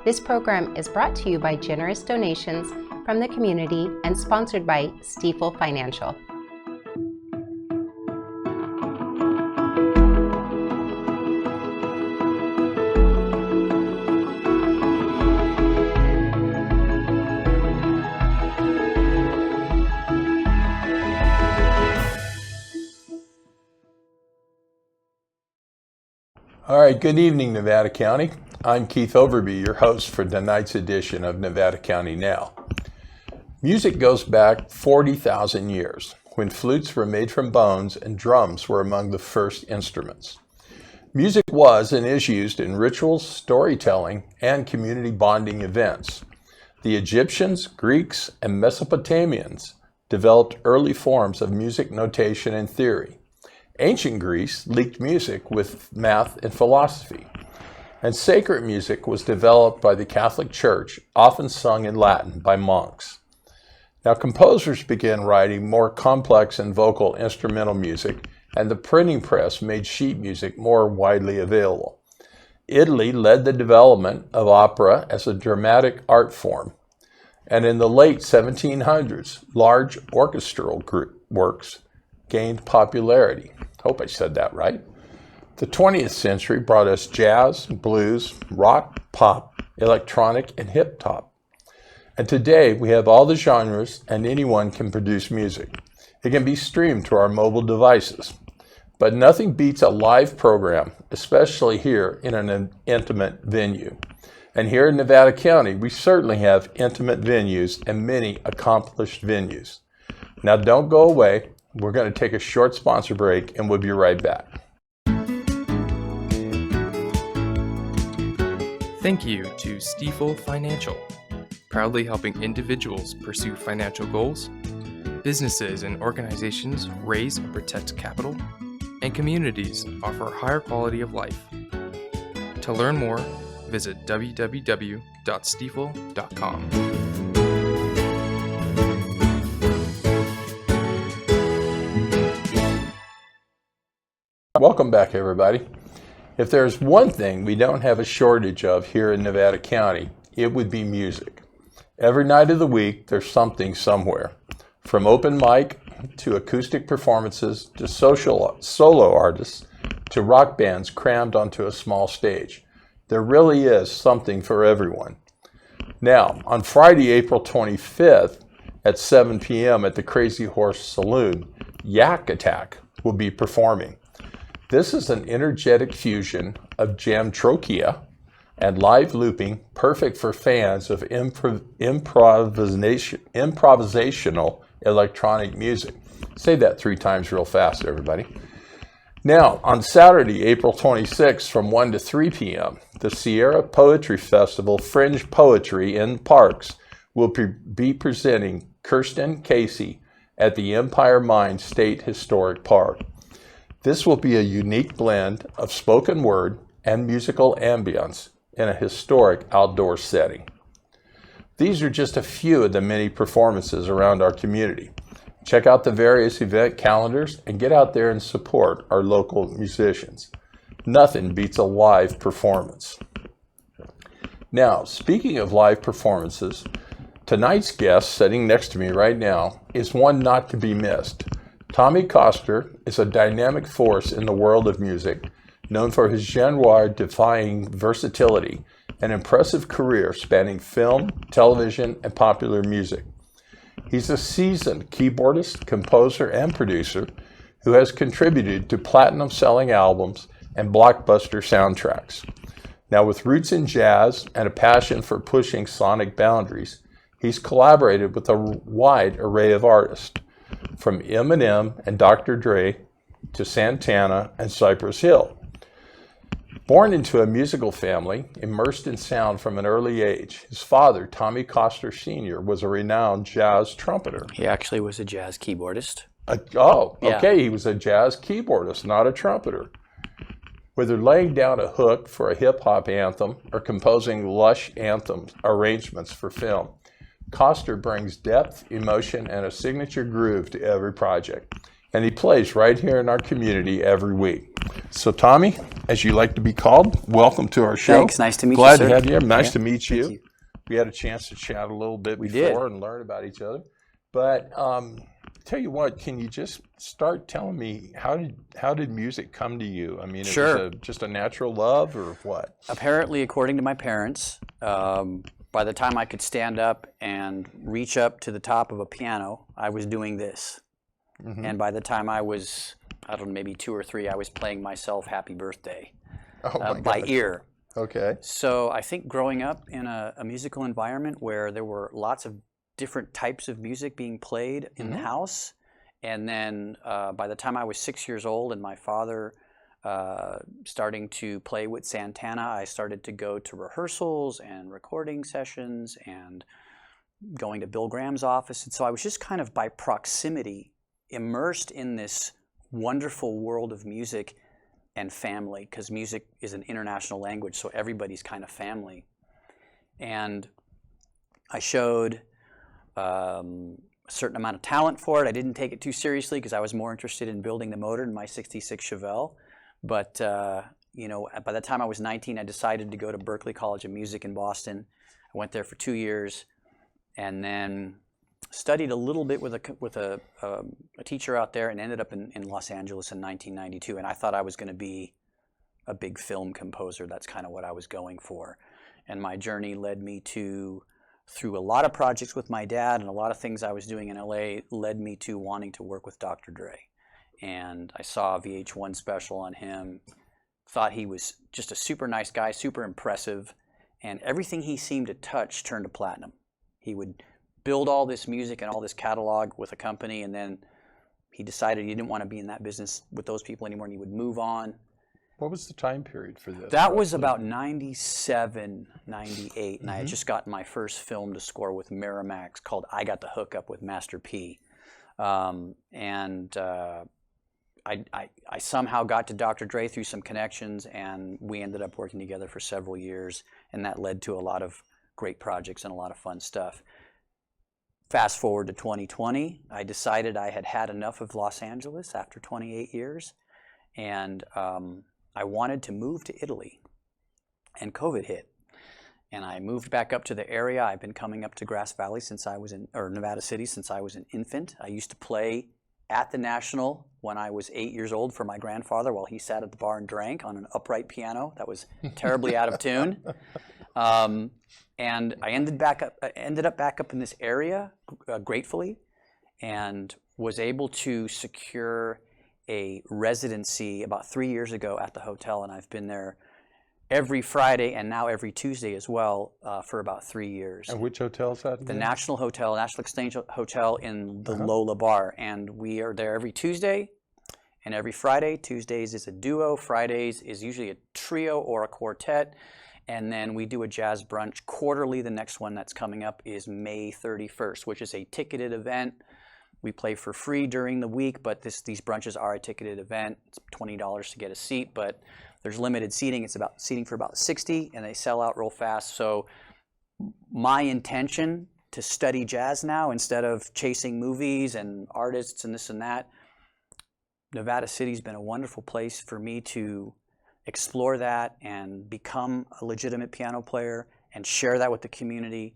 This program is brought to you by generous donations from the community and sponsored by Stifel Financial. All right, good evening, Nevada County. I'm Keith Overby, your host for tonight's edition of Nevada County Now. Music goes back 40,000 years, when flutes were made from bones and drums were among the first instruments. Music was and is used in rituals, storytelling, and community bonding events. The Egyptians, Greeks, and Mesopotamians developed early forms of music notation and theory. Ancient Greece linked music with math and philosophy, and sacred music was developed by the Catholic Church, often sung in Latin by monks. Now, composers began writing more complex and vocal instrumental music, and the printing press made sheet music more widely available. Italy led the development of opera as a dramatic art form, and in the late 1700s, large orchestral works gained popularity. Hope I said that right. The 20th century brought us jazz, blues, rock, pop, electronic, and hip hop. And today we have all the genres and anyone can produce music. It can be streamed to our mobile devices. But nothing beats a live program, especially here in an intimate venue. And here in Nevada County, we certainly have intimate venues and many accomplished venues. Now don't go away. We're going to take a short sponsor break and we'll be right back. Thank you to Stifel Financial, proudly helping individuals pursue financial goals, businesses and organizations raise and protect capital, and communities offer a higher quality of life. To learn more, visit www.stifel.com. Welcome back, everybody. If there's one thing we don't have a shortage of here in Nevada County, it would be music. Every night of the week, there's something somewhere. From open mic to acoustic performances to solo artists to rock bands crammed onto a small stage. There really is something for everyone. Now, on Friday, April 25th at 7 p.m. at the Crazy Horse Saloon, Yak Attack will be performing. This is an energetic fusion of jamtrochia and live looping, perfect for fans of improvisational electronic music. Say that 3 times real fast, everybody. Now, on Saturday, April 26th from 1 to 3 p.m., the Sierra Poetry Festival Fringe Poetry in Parks will be presenting Kirsten Casey at the Empire Mine State Historic Park. This will be a unique blend of spoken word and musical ambience in a historic outdoor setting. These are just a few of the many performances around our community. Check out the various event calendars and get out there and support our local musicians. Nothing beats a live performance. Now, speaking of live performances, tonight's guest sitting next to me right now is one not to be missed. Tommy Koster is a dynamic force in the world of music, known for his genre-defying versatility and impressive career spanning film, television, and popular music. He's a seasoned keyboardist, composer, and producer who has contributed to platinum-selling albums and blockbuster soundtracks. Now, with roots in jazz and a passion for pushing sonic boundaries, he's collaborated with a wide array of artists, from Eminem and Dr. Dre to Santana and Cypress Hill. Born into a musical family, immersed in sound from an early age, his father, Tommy Koster Sr., was a renowned jazz trumpeter. He actually was a jazz keyboardist. He was a jazz keyboardist, not a trumpeter. Whether laying down a hook for a hip-hop anthem or composing lush anthem arrangements for film, Koster brings depth, emotion, and a signature groove to every project. And he plays right here in our community every week. So Tommy, as you like to be called, welcome to our show. Thanks. Nice to meet you, Glad sir. to have you here. Nice Yeah. to meet you. Thank you. We had a chance to chat a little bit We before did. and learn about each other. But tell you what, can you just start telling me how did music come to you? I mean, Sure. it was just a natural love or what? Apparently, according to my parents, by the time I could stand up and reach up to the top of a piano, I was doing this. Mm-hmm. And by the time I was, I don't know, maybe 2 or 3, I was playing myself Happy Birthday Oh my by gosh. ear. Okay. So I think growing up in a musical environment where there were lots of different types of music being played in the house, and then by the time I was 6 years old and my father starting to play with Santana, I started to go to rehearsals and recording sessions and going to Bill Graham's office. And so I was just kind of by proximity immersed in this wonderful world of music and family, because music is an international language, so everybody's kind of family. And I showed a certain amount of talent for it. I didn't take it too seriously because I was more interested in building the motor in my 66 Chevelle. But you know, by the time I was 19, I decided to go to Berklee College of Music in Boston. I went there for 2 years, and then studied a little bit with a teacher out there, and ended up in Los Angeles in 1992. And I thought I was going to be a big film composer. That's kind of what I was going for. And my journey led me to, through a lot of projects with my dad and a lot of things I was doing in LA, led me to wanting to work with Dr. Dre. And I saw a VH1 special on him, thought he was just a super nice guy, super impressive, and everything he seemed to touch turned to platinum. He would build all this music and all this catalog with a company, and then he decided he didn't want to be in that business with those people anymore, and he would move on. What was the time period for this? That was about 97, 98, and I had just gotten my first film to score with Miramax called I Got the Hookup with Master P. I somehow got to Dr. Dre through some connections, and we ended up working together for several years, and that led to a lot of great projects and a lot of fun stuff. Fast forward to 2020, I decided I had had enough of Los Angeles after 28 years, and I wanted to move to Italy, and COVID hit. And I moved back up to the area. I've been coming up to Grass Valley or Nevada City since I was an infant. I used to play at the National when I was 8 years old for my grandfather while he sat at the bar and drank on an upright piano that was terribly out of tune. And I ended up back up in this area, gratefully, and was able to secure a residency about 3 years ago at the hotel, and I've been there every Friday and now every Tuesday as well for about 3 years. And which hotel is that? The National Hotel, National Exchange Hotel in the Lola Bar, and we are there every Tuesday and every Friday. Tuesdays is a duo, Fridays is usually a trio or a quartet, and then we do a jazz brunch quarterly. The next one that's coming up is May 31st, which is a ticketed event. We play for free during the week, but these brunches are a ticketed event. It's $20 to get a seat, but there's limited seating. It's about seating for about 60, and they sell out real fast. So my intention to study jazz now, instead of chasing movies and artists and this and that, Nevada City's been a wonderful place for me to explore that and become a legitimate piano player and share that with the community.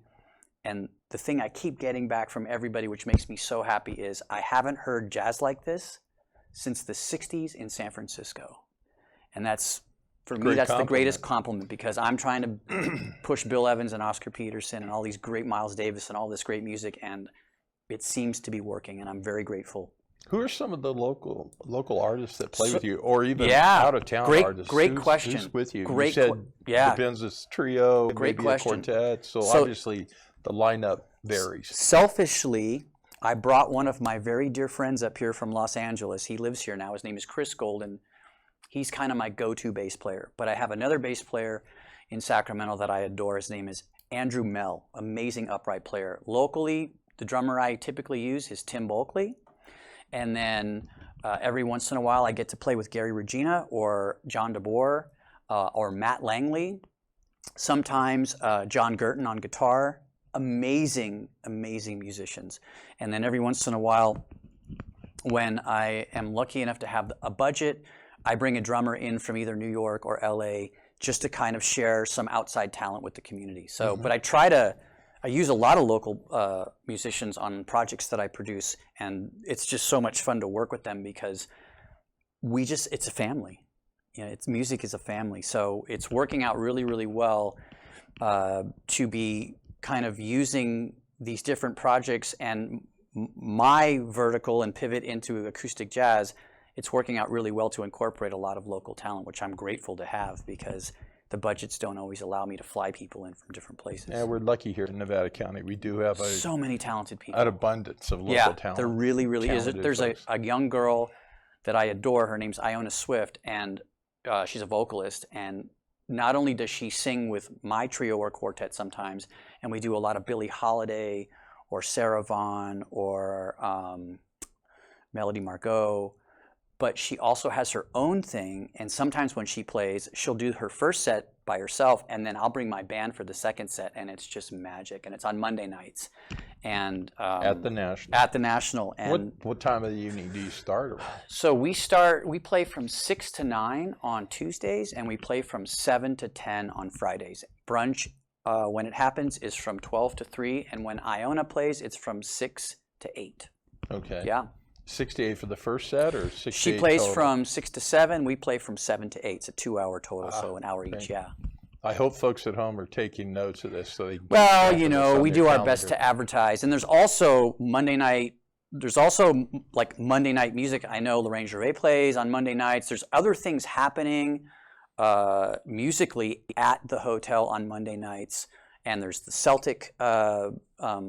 And the thing I keep getting back from everybody, which makes me so happy, is I haven't heard jazz like this since the 60s in San Francisco. And that's, for me, that's the greatest compliment, because I'm trying to push Bill Evans and Oscar Peterson and all these great Miles Davis and all this great music, and it seems to be working, and I'm very grateful. Who are some of the local artists that play with you, or even out of town artists? Great question. Who's with you? Great, you said the Benzes Trio, great maybe question. a quartet. So obviously the lineup varies. Selfishly, I brought one of my very dear friends up here from Los Angeles. He lives here now. His name is Chris Golden. He's kind of my go-to bass player. But I have another bass player in Sacramento that I adore. His name is Andrew Mell, amazing upright player. Locally, the drummer I typically use is Tim Bulkley. And then every once in a while, I get to play with Gary Regina or John DeBoer or Matt Langley. Sometimes John Gurton on guitar. Amazing, amazing musicians. And then every once in a while, when I am lucky enough to have a budget, I bring a drummer in from either New York or LA just to kind of share some outside talent with the community. So, but I use a lot of local musicians on projects that I produce, and it's just so much fun to work with them because it's a family. Music is a family. So it's working out really, really well to be kind of using these different projects and my vertical and pivot into acoustic jazz. It's working out really well to incorporate a lot of local talent, which I'm grateful to have because the budgets don't always allow me to fly people in from different places. Yeah, we're lucky here in Nevada County. We do have so many talented people. An abundance of local talent. There really, really is. There's a young girl that I adore. Her name's Iona Swift, and she's a vocalist. And not only does she sing with my trio or quartet sometimes, and we do a lot of Billie Holiday or Sarah Vaughan or Melody Margot, but she also has her own thing, and sometimes when she plays, she'll do her first set by herself, and then I'll bring my band for the second set, and it's just magic. And it's on Monday nights, and at the National. At the National. And what time of the evening do you start around? So we play from 6 to 9 on Tuesdays, and we play from 7 to 10 on Fridays. Brunch, when it happens, is from 12 to 3, and when Iona plays, it's from 6 to 8. Okay. Yeah. 6 to 8 for the first set, or 6 to 8 She plays total? from 6 to 7. We play from 7 to 8. It's a 2-hour total, so an hour each. Yeah. I hope folks at home are taking notes of this so they can Well, keep track of this on we their do our calendar. best to advertise, and there's also Monday night. There's also like Monday night music. I know Lorraine Gervais plays on Monday nights. There's other things happening musically at the hotel on Monday nights, and there's the Celtic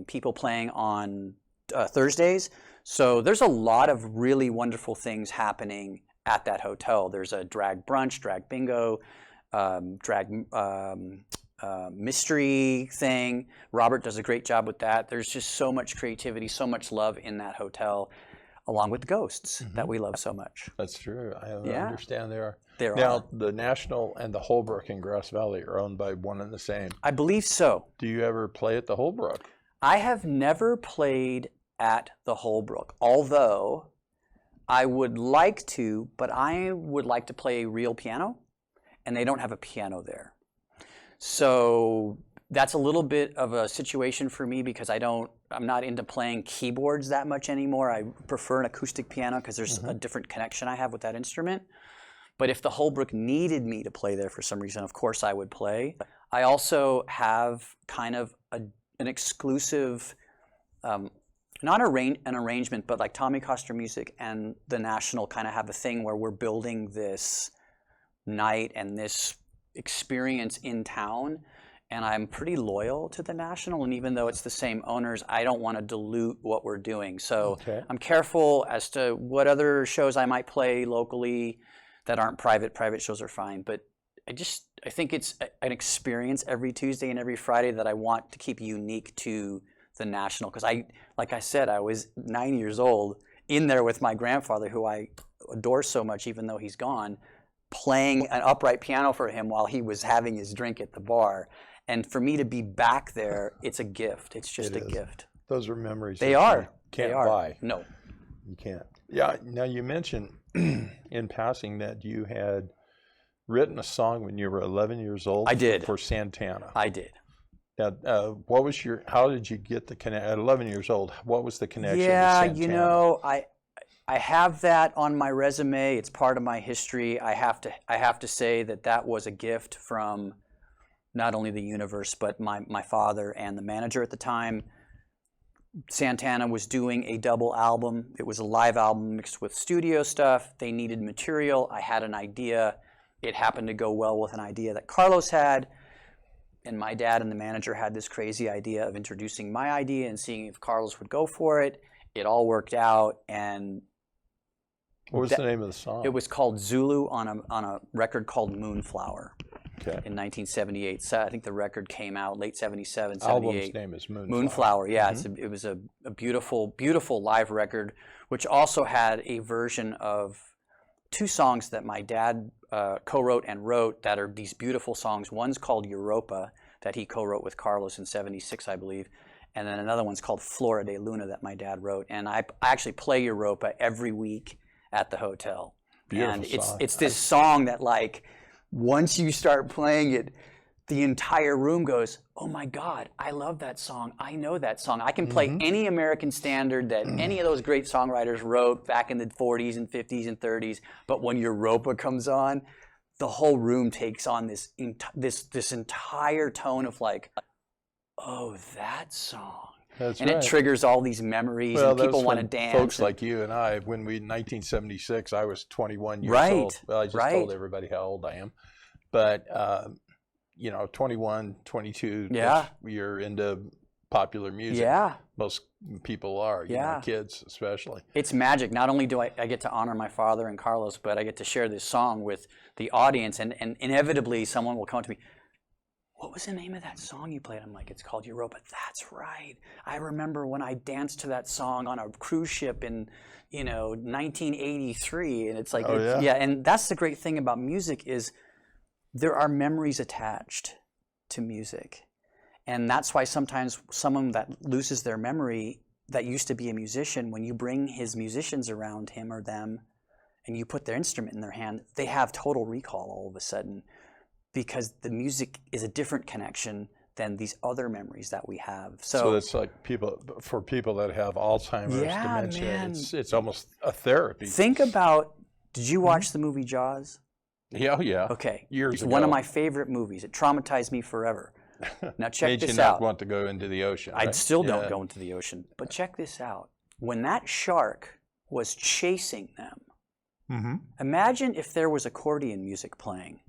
people playing on Thursdays. So there's a lot of really wonderful things happening at that hotel. There's a drag brunch, drag bingo, drag mystery thing. Robert does a great job with that. There's just so much creativity, so much love in that hotel, along with the ghosts that we love so much. That's true. I understand they are. Now, the National and the Holbrook in Grass Valley are owned by one and the same. I believe so. Do you ever play at the Holbrook? I have never played at the Holbrook, although I would like to, but I would like to play a real piano, and they don't have a piano there. So that's a little bit of a situation for me because I'm not into playing keyboards that much anymore. I prefer an acoustic piano because there's a different connection I have with that instrument. But if the Holbrook needed me to play there for some reason, of course I would play. I also have kind of an exclusive, not an arrangement, but like Tommy Coster Music and the National kind of have a thing where we're building this night and this experience in town. And I'm pretty loyal to the National, and even though it's the same owners, I don't want to dilute what we're doing. So I'm careful as to what other shows I might play locally that aren't private. Private shows are fine, but I think it's an experience every Tuesday and every Friday that I want to keep unique to the National. Because like I said, I was 9 years old in there with my grandfather, who I adore so much, even though he's gone, playing an upright piano for him while he was having his drink at the bar. And for me to be back there, it's a gift. It's just a gift. Those are memories. They that are. You can't They are. buy. No. You can't. Yeah. Now you mentioned in passing that you had written a song when you were 11 years old. I did. For Santana. I did. Now, how did you get the connection at 11 years old? What was the connection? Yeah, with Santana? you know, I have that on my resume. It's part of my history. I have to say that was a gift from not only the universe, but my father and the manager at the time. Santana was doing a double album. It was a live album mixed with studio stuff. They needed material. I had an idea. It happened to go well with an idea that Carlos had. And my dad and the manager had this crazy idea of introducing my idea and seeing if Carlos would go for it. It all worked out. And what was the name of the song? It was called Zulu on a record called Moonflower. Okay. In 1978. So I think the record came out late 77, 78. Album's name is Moonflower. Moonflower, yeah. It was a beautiful, beautiful live record, which also had a version of two songs that my dad co-wrote and wrote that are these beautiful songs. One's called Europa, that he co-wrote with Carlos in 76, I believe. And then another one's called Flora de Luna that my dad wrote. And I actually play Europa every week at the hotel. Beautiful and song. it's this song that, like, once you start playing it, the entire room goes, oh my God, I love that song. I know that song. I can play any American standard that any of those great songwriters wrote back in the 40s and 50s and 30s. But when Europa comes on, the whole room takes on this entire tone of like, oh, that song. That's and right. it triggers all these memories, and people want to dance. Folks and, like you and I, when we, in 1976, I was 21 years Right, old. Well, I just right. told everybody how old I am. But, 21, 22, Yeah. you're into popular music. yeah, Most people are, Yeah. kids especially. it's magic. Not only do I get to honor my father and Carlos, but I get to share this song with the audience, and inevitably someone will come to me, what was the name of that song you played? I'm like, it's called Europa. That's right. I remember when I danced to that song on a cruise ship in, 1983. And it's like, Oh, yeah? and that's the great thing about music is there are memories attached to music. And that's why sometimes someone that loses their memory that used to be a musician, when you bring his musicians around him or them and you put their instrument in their hand, they have total recall all of a sudden, because the music is a different connection than these other memories that we have. So it's like for people that have Alzheimer's, Yeah, dementia, man. it's almost a therapy. think about, did you watch the movie Jaws? Yeah, yeah. Okay. Years It's ago. one of my favorite movies. It traumatized me forever. Now check Made you this not out. want to go into the ocean. I right? still don't Yeah. go into the ocean. But check this out. When that shark was chasing them, Mhm. imagine if there was accordion music playing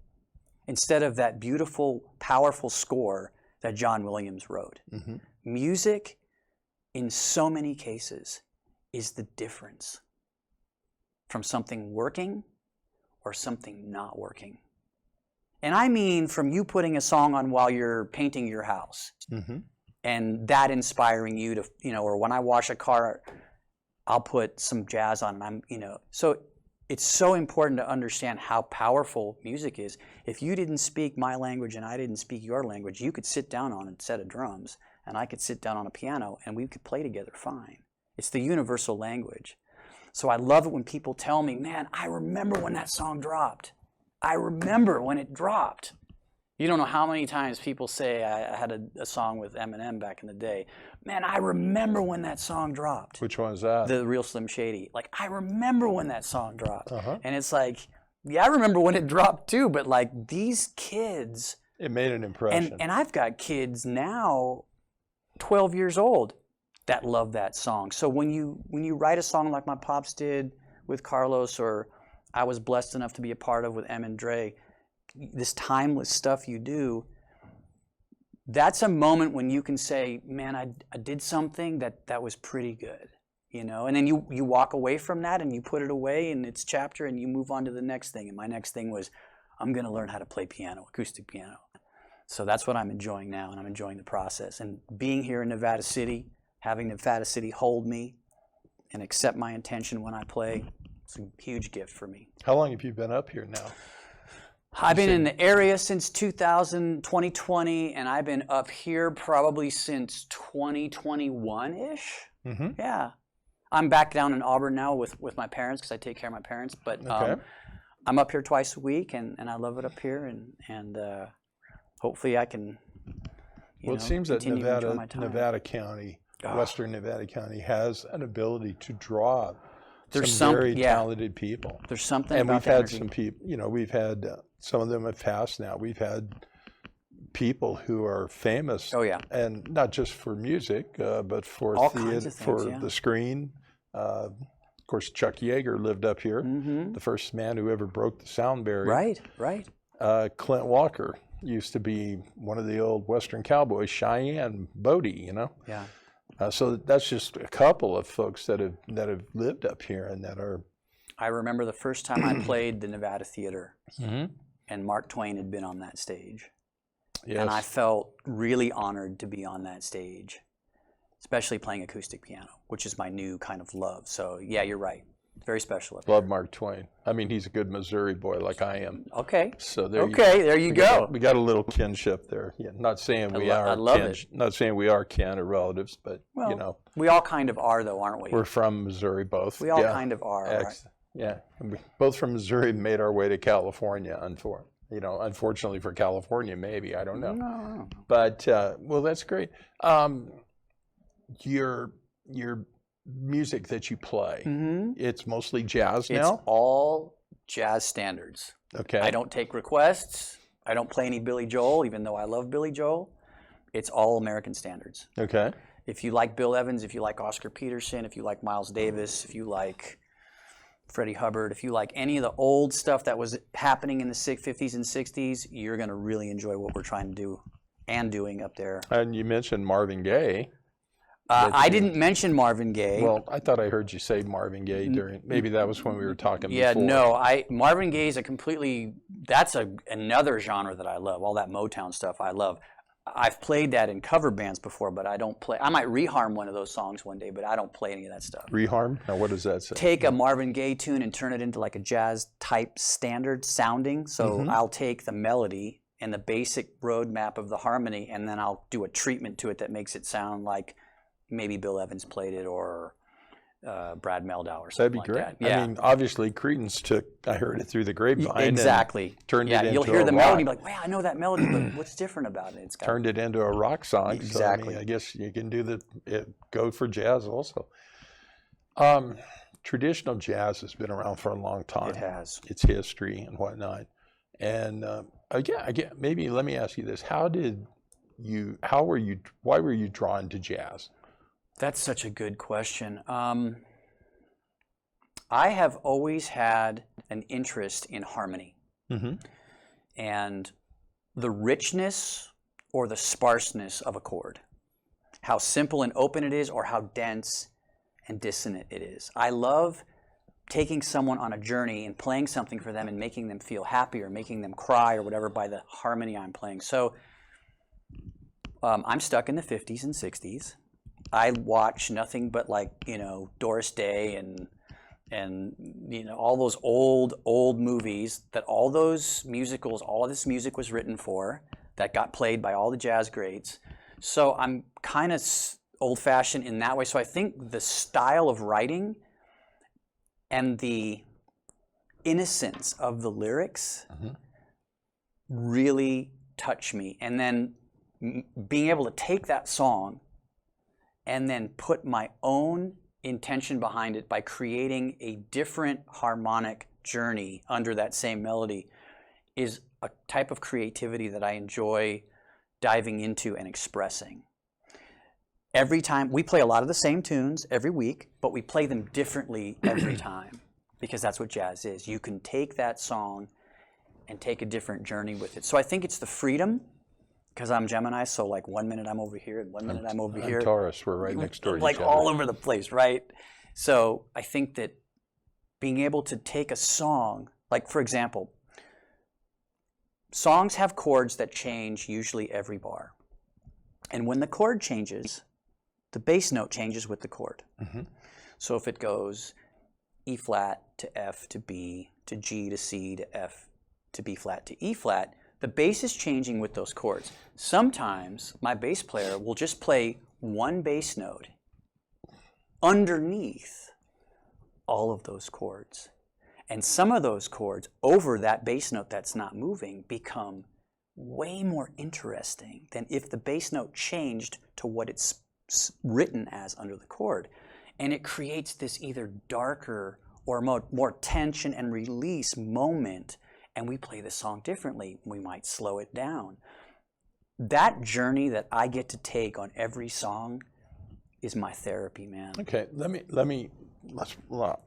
instead of that beautiful, powerful score that John Williams wrote. Mhm. Music, in so many cases, is the difference from something working or something not working. And I mean from you putting a song on while you're painting your house Mhm. and that inspiring you to, or when I wash a car, I'll put some jazz on and so it's so important to understand how powerful music is. If you didn't speak my language and I didn't speak your language, you could sit down on a set of drums and I could sit down on a piano and we could play together fine. It's the universal language. So I love it when people tell me, man, I remember when that song dropped. I remember when it dropped. You don't know how many times people say, I had a song with Eminem back in the day. Man, I remember when that song dropped. Which one is that? The Real Slim Shady. Like, I remember when that song dropped. Uh-huh. And it's like, yeah, I remember when it dropped too, but like these kids, It made an impression. and I've got kids now, 12 years old, that love that song. So when you write a song like my pops did with Carlos, or I was blessed enough to be a part of with Em and Dre, this timeless stuff you do, that's a moment when you can say, man, I did something that was pretty good, and then you walk away from that and you put it away in its chapter and you move on to the next thing. And my next thing was, I'm going to learn how to play piano, acoustic piano. So that's what I'm enjoying now, and I'm enjoying the process. And being here in Nevada City, having Nevada City hold me and accept my intention when I play, it's a huge gift for me. How long have you been up here now? I've been in the area since 2020, and I've been up here probably since 2021-ish. Mm-hmm. Yeah. I'm back down in Auburn now with my parents because I take care of my parents. But Okay. I'm up here twice a week, and I love it up here, and hopefully I can It seems that continue to enjoy my time. Nevada County, Oh. Western Nevada County, has an ability to draw There's some some- very yeah. talented people. There's something And about we've the had energy. some people, we've had some of them have passed now. We've had people who are famous, Oh, yeah. and not just for music, but for All kinds theater, of things, for yeah. the screen. Of course, Chuck Yeager lived up here, Mm-hmm. the first man who ever broke the sound barrier. Right. Clint Walker used to be one of the old Western cowboys, Cheyenne Bodie, Yeah. So that's just a couple of folks that have lived up here and that are. I remember the first time I played the Nevada Theater, and Mark Twain had been on that stage. Yes. And I felt really honored to be on that stage, especially playing acoustic piano, which is my new kind of love. So yeah, you're right. Very special. Up Love Mark Twain. I mean, he's a good Missouri boy like I am. there. Okay. So there There you go. We got a little kinship there. Yeah, not saying we I are love kin, it. not saying we are kin or relatives, but Well, we all kind of are, though, aren't we? we're from Missouri both. We all Yeah. kind of are, right? Yeah, and we both from Missouri made our way to California. Unfortunately for California, maybe, I don't know. No. But well, that's great. Your music that you play, it's mostly jazz now. It's all jazz standards. Okay. I don't take requests. I don't play any Billy Joel, even though I love Billy Joel. It's all American standards. Okay. If you like Bill Evans, if you like Oscar Peterson, if you like Miles Davis, if you like Freddie Hubbard, if you like any of the old stuff that was happening in the 50s and 60s, you're going to really enjoy what we're trying to do and doing up there. And you mentioned Marvin Gaye. I didn't mention Marvin Gaye. Well, I thought I heard you say Marvin Gaye during, maybe that was when we were talking Yeah, before. no, Marvin Gaye is that's another genre that I love. All that Motown stuff I love. I've played that in cover bands before, but I don't play. I might reharm one of those songs one day, but I don't play any of that stuff. Reharm? Now, what does that say? Take a Marvin Gaye tune and turn it into like a jazz type standard sounding. So I'll take the melody and the basic roadmap of the harmony, and then I'll do a treatment to it that makes it sound like maybe Bill Evans played it or Brad Meldau or something That'd be like great. that. Yeah. I mean, obviously, Creedence I heard it through the grapevine. Exactly. And turned it into you'll hear a the rock. melody and be like, wow, I know that melody, but what's different about it? It's got Turned it into a rock song. Exactly. So, I guess you can go for jazz also. Traditional jazz has been around for a long time. It has. Its history and whatnot. And again, maybe let me ask you this: why were you drawn to jazz? That's such a good question. I have always had an interest in harmony and the richness or the sparseness of a chord, how simple and open it is or how dense and dissonant it is. I love taking someone on a journey and playing something for them and making them feel happy or making them cry or whatever by the harmony I'm playing. So I'm stuck in the 50s and 60s. I watch nothing but Doris Day and all those old movies that all those musicals, all of this music was written for, that got played by all the jazz greats. So I'm kind of old-fashioned in that way. So I think the style of writing and the innocence of the lyrics really touch me. And then being able to take that song and then put my own intention behind it by creating a different harmonic journey under that same melody is a type of creativity that I enjoy diving into and expressing. Every time, we play a lot of the same tunes every week, but we play them differently every time because that's what jazz is. You can take that song and take a different journey with it. So I think it's the freedom. Because I'm Gemini, so 1 minute I'm over here and 1 minute I'm over here. I'm Taurus, we're right next door to each other. All over the place, right? So I think that being able to take a song, for example, songs have chords that change usually every bar. And when the chord changes, the bass note changes with the chord. So if it goes E flat to F to B to G to C to F to B flat to E flat, the bass is changing with those chords. Sometimes my bass player will just play one bass note underneath all of those chords. And some of those chords over that bass note that's not moving become way more interesting than if the bass note changed to what it's written as under the chord. And it creates this either darker or more tension and release moment. And we play the song differently. We might slow it down. That journey that I get to take on every song is my therapy, man. Okay, let's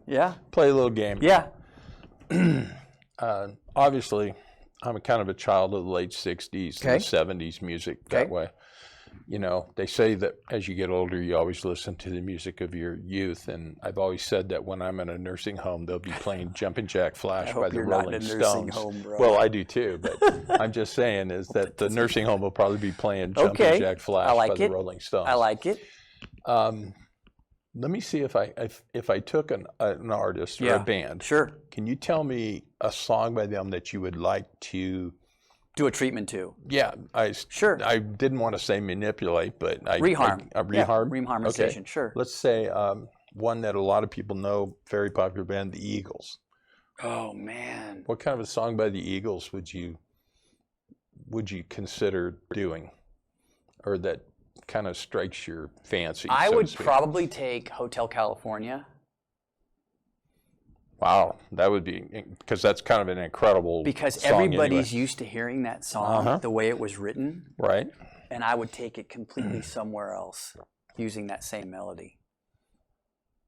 Yeah. play a little game. Yeah. Obviously, I'm a kind of a child of the late 60s and the 70s music that way. They say that as you get older, you always listen to the music of your youth. And I've always said that when I'm in a nursing home, they'll be playing Jumpin' Jack Flash by the Rolling Stones. Home, bro. Well, I do too, but I'm just saying is that the nursing home will probably be playing Jumpin' Jack Flash by the Rolling Stones. I like it. Let me see if I took an artist or a band. Sure. Can you tell me a song by them that you would like to do a treatment to? Yeah, sure. I didn't want to say manipulate, but reharm. Reharm. Yeah, reharmonization. Okay. Sure. Let's say one that a lot of people know, very popular band, the Eagles. Oh man. What kind of a song by the Eagles would you consider doing, or that kind of strikes your fancy? I so to would speak? probably take Hotel California. Wow, that would be, because that's kind of an incredible Because song everybody's anyway. used to hearing that song the way it was written, Right. and I would take it completely somewhere else using that same melody.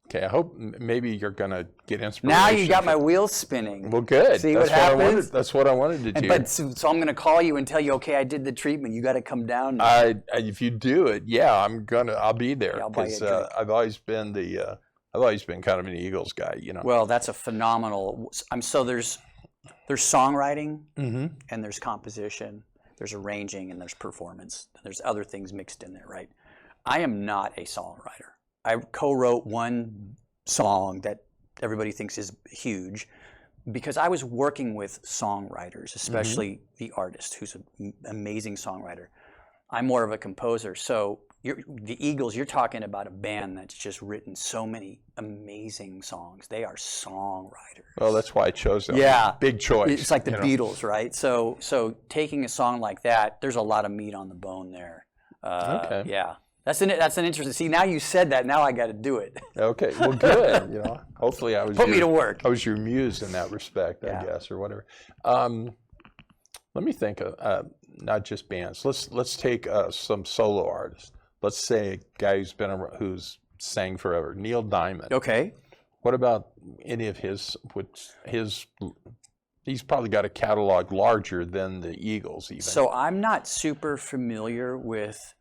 Okay, I hope maybe you're gonna get inspiration. Now you got my wheels spinning. Well, good. See that's what happens? That's what I wanted to do. But so I'm going to call you and tell you, okay, I did the treatment. You got to come down. Now. if you do it, yeah, I'll be there. Yeah, I'll buy you a 'cause, drink. I've always been kind of an Eagles guy, you know. Well, that's a phenomenal. So there's songwriting Mm-hmm. and there's composition, there's arranging and there's performance. And there's other things mixed in there, right? I am not a songwriter. I co-wrote one song that everybody thinks is huge because I was working with songwriters, especially the artist who's an amazing songwriter. I'm more of a composer. So the Eagles, you're talking about a band that's just written so many amazing songs. They are songwriters. Well, that's why I chose them. Yeah. Big choice. It's like the you know. Beatles, right? So taking a song like that, there's a lot of meat on the bone there. Okay. Yeah. That's an interesting. See, now you said that. Now I got to do it. Okay, well, good. You know, hopefully I was Put me to work. I was your muse in that respect, Yeah. I guess, or whatever. Let me think of not just bands. Let's take some solo artists. Let's say a guy who's sang forever, Neil Diamond. Okay. What about any of his? He's probably got a catalog larger than the Eagles, even. So I'm not super familiar with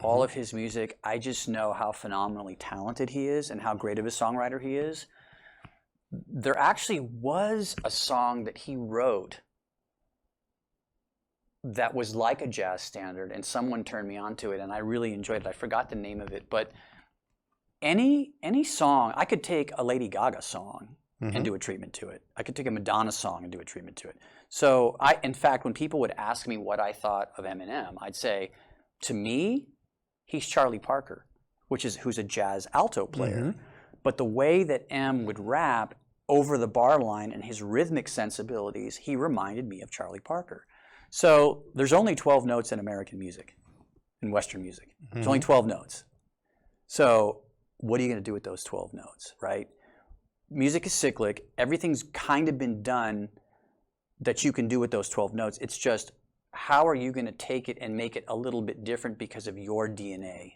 all of his music. I just know how phenomenally talented he is and how great of a songwriter he is. There actually was a song that he wrote that was like a jazz standard, and someone turned me on to it, and I really enjoyed it. I forgot the name of it, but any song, I could take a Lady Gaga song and do a treatment to it. I could take a Madonna song and do a treatment to it. So in fact, when people would ask me what I thought of Eminem, I'd say, to me, he's Charlie Parker, who's a jazz alto player. But the way that M would rap over the bar line and his rhythmic sensibilities, he reminded me of Charlie Parker. So there's only 12 notes in American music, in Western music. There's only 12 notes. So what are you going to do with those 12 notes, right? Music is cyclic. Everything's kind of been done that you can do with those 12 notes. It's just, how are you going to take it and make it a little bit different because of your DNA?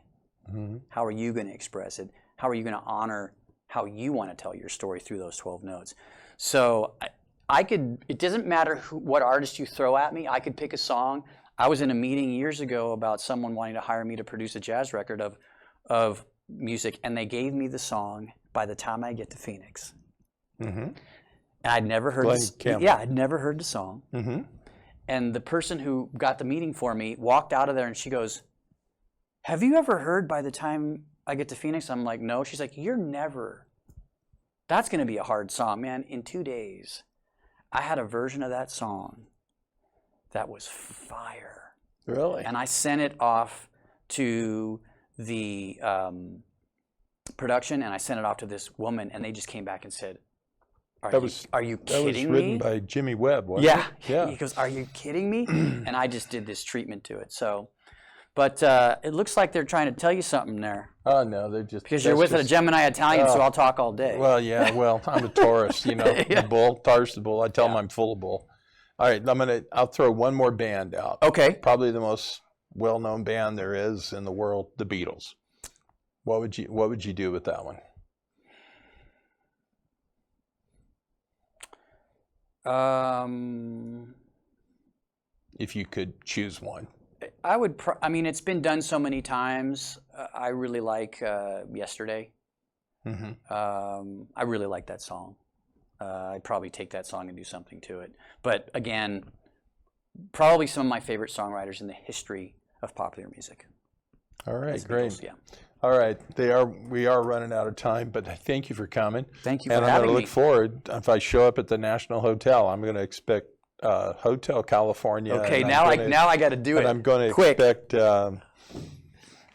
How are you going to express it? How are you going to honor how you want to tell your story through those 12 notes? So it doesn't matter what artist you throw at me. I could pick a song. I was in a meeting years ago about someone wanting to hire me to produce a jazz record of music, and they gave me the song By the Time I Get to Phoenix. And I'd never heard I'd never heard the song. And the person who got the meeting for me walked out of there and she goes, "Have you ever heard By the Time I Get to Phoenix?" I'm like, "No." She's like, "That's going to be a hard song, man." In 2 days, I had a version of that song that was fire. Really? And I sent it off to the production, and I sent it off to this woman, and they just came back and said, Are you That was kidding written me? by Jimmy Webb, wasn't it? Yeah. He goes, "Are you kidding me?" And I just did this treatment to it. So, but it looks like they're trying to tell you something there. Oh, no, they're just... Because you're with a Gemini Italian, so I'll talk all day. Well, yeah, I'm a Taurus, you know, the bull, Taurus the bull. I tell them I'm full of bull. All right, I'll throw one more band out. Okay. Probably the most well-known band there is in the world, the Beatles. What would you do with that one? If you could choose one. I would. It's been done so many times. I really like "Yesterday." I really like that song. I'd probably take that song and do something to it. But again, probably some of my favorite songwriters in the history of popular music. All right, That's great. Beatles, yeah. All right, we are running out of time, but thank you for coming. Thank you for and I'm having going to me. look forward. If I show up at the National Hotel, I'm going to expect Hotel California. Okay, and now I got to do it. And I'm going to quick. expect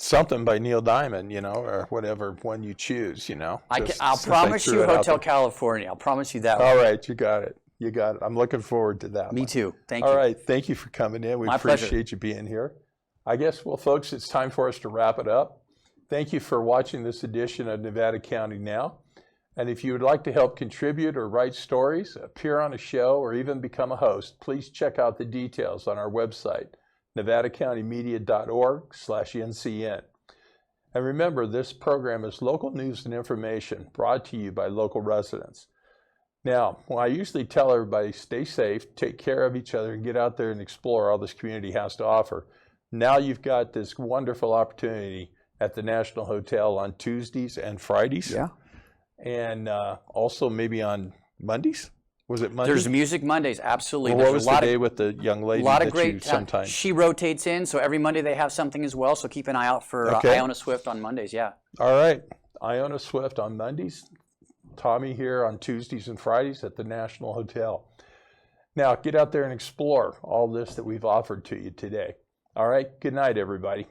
something by Neil Diamond, you know, or whatever one you choose, you know. I'll promise you Hotel California. I'll promise you that one. All right, you got it. You got it. I'm looking forward to that. Me too. Thank you. All right, thank you for coming in. We My appreciate pleasure. you being here. I guess, well, folks, it's time for us to wrap it up. Thank you for watching this edition of Nevada County Now. And if you would like to help contribute or write stories, appear on a show, or even become a host, please check out the details on our website, nevadacountymedia.org/NCN. And remember, this program is local news and information brought to you by local residents. Now, well, I usually tell everybody, stay safe, take care of each other, and get out there and explore all this community has to offer. Now you've got this wonderful opportunity at the National Hotel on Tuesdays and Fridays. Yeah. And also maybe on Mondays? Was it Mondays? There's Music Mondays, absolutely. Well, what was the day with the young lady A lot of that great you sometimes... She rotates in, so every Monday they have something as well. So keep an eye out for Okay. Iona Swift on Mondays. Yeah. All right. Iona Swift on Mondays. Tommy here on Tuesdays and Fridays at the National Hotel. Now, get out there and explore all this that we've offered to you today. All right. Good night, everybody.